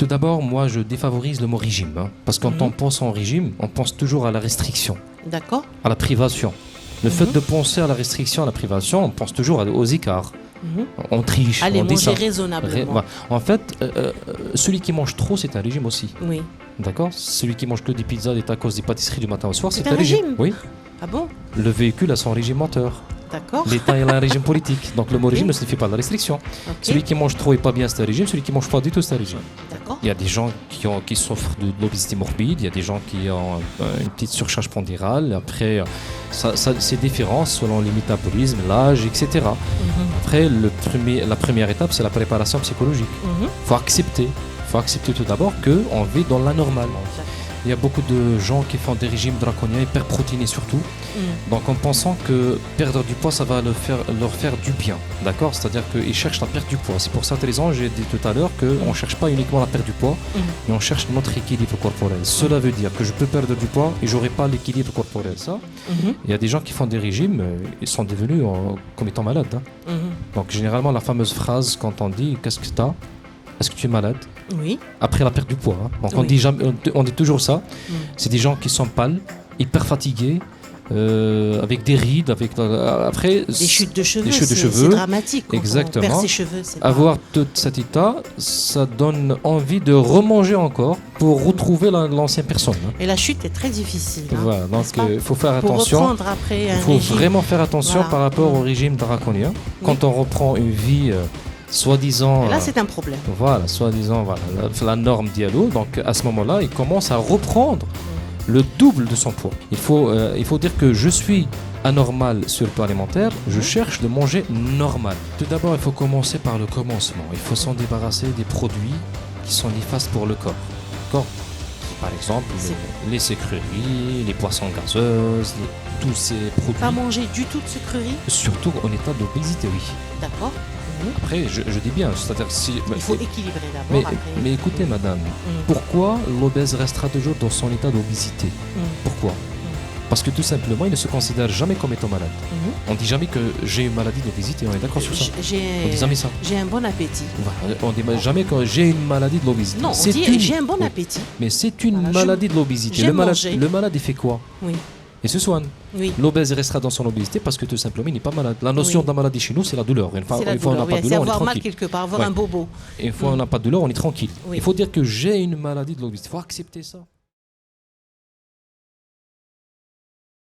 Tout d'abord, moi, je défavorise le mot régime, hein, parce que quand on pense en régime, on pense toujours à la restriction, D'accord. à la privation. Le fait de penser à la restriction, à la privation, on pense toujours aux écarts. On triche, Allez, on dit manger ça. raisonnablement. Voilà. En fait, celui qui mange trop, c'est un régime aussi. Oui. D'accord? Celui qui mange que des pizzas, des tacos, des pâtisseries du matin au soir, C'est c'est un un régime. régime. Oui. Ah bon? Le véhicule a son régime menteur. D'accord. L'État il a un régime politique. Donc le mot Ok. régime ne signifie pas la restriction. Ok. Celui qui mange trop et pas bien, c'est un régime. Celui qui mange pas du tout, c'est un régime. D'accord. Il y a des gens qui souffrent de l'obésité morbide, il y a des gens qui ont une petite surcharge pondérale. Après, c'est différent selon les métabolismes, l'âge, etc. Après, la première étape, c'est la préparation psychologique. Il faut accepter. Il faut accepter tout d'abord qu'on vit dans la normale. Il y a beaucoup de gens qui font des régimes draconiens, hyperprotéinés surtout. Donc en pensant que perdre du poids, ça va leur faire du bien. D'accord? C'est-à-dire qu'ils cherchent à perdre du poids. C'est pour cette raison, j'ai dit tout à l'heure qu'on ne cherche pas uniquement la perte du poids, mais on cherche notre équilibre corporel. Cela veut dire que je peux perdre du poids et je n'aurai pas l'équilibre corporel. Ça, il y a des gens qui font des régimes, ils sont devenus comme étant malades. Hein. Donc généralement, la fameuse phrase quand on dit « Qu'est-ce que tu as ? Est-ce que tu es malade ?» Oui. Après la perte du poids. Hein. Donc Oui. on dit toujours ça. C'est des gens qui sont pâles, hyper fatigués, avec des rides, après Des chutes de cheveux. des chutes de C'est cheveux. dramatique. Quand Exactement. on perd ses cheveux. C'est pas- Avoir tout cet état, ça donne envie de remanger encore pour retrouver l'ancienne personne. Hein. Et la chute est très difficile. Hein, Voilà, donc n'est-ce pas? il faut faire Pour attention. reprendre après Il un faut régime. vraiment faire attention Voilà. par rapport au régime draconien. Quand on reprend une vie soi-disant... Et là, c'est un problème. Voilà, soi-disant, voilà, la norme Diallo. Donc à ce moment-là, il commence à reprendre le double de son poids. Il faut dire que je suis anormal sur le plan alimentaire, je cherche de manger normal. Tout d'abord, il faut commencer par le commencement. Il faut s'en débarrasser des produits qui sont néfastes pour le corps. D'accord ? Par exemple, les sucreries, les boissons gazeuses, tous ces produits. Pas manger du tout de sucreries. Surtout en état d'obésité, oui. D'accord. Après, je dis bien, c'est-à-dire si... Il faut équilibrer d'abord. Après. Mais écoutez, madame, pourquoi l'obèse restera toujours dans son état d'obésité? Pourquoi? Parce que tout simplement, il ne se considère jamais comme étant malade. On ne dit jamais que j'ai une maladie d'obésité, on est d'accord sur ça? On dit jamais ça. J'ai un bon appétit. Voilà, on ne dit jamais que j'ai une maladie de l'obésité. Non, on dit j'ai un bon appétit. Mais c'est une Voilà, maladie de l'obésité. j'aime manger. Le malade, il fait quoi? Oui. Il se soigne. Oui. L'obèse restera dans son obésité parce que tout simplement, il n'est pas malade. La notion de la maladie chez nous, c'est la douleur. Une fois, C'est la on n'a douleur. pas de C'est douleur, on est avoir mal tranquille. quelque part, avoir Ouais. un bobo. Et une fois on n'a pas de douleur, on est tranquille. Oui. Il faut dire que j'ai une maladie de l'obésité. Il faut accepter ça.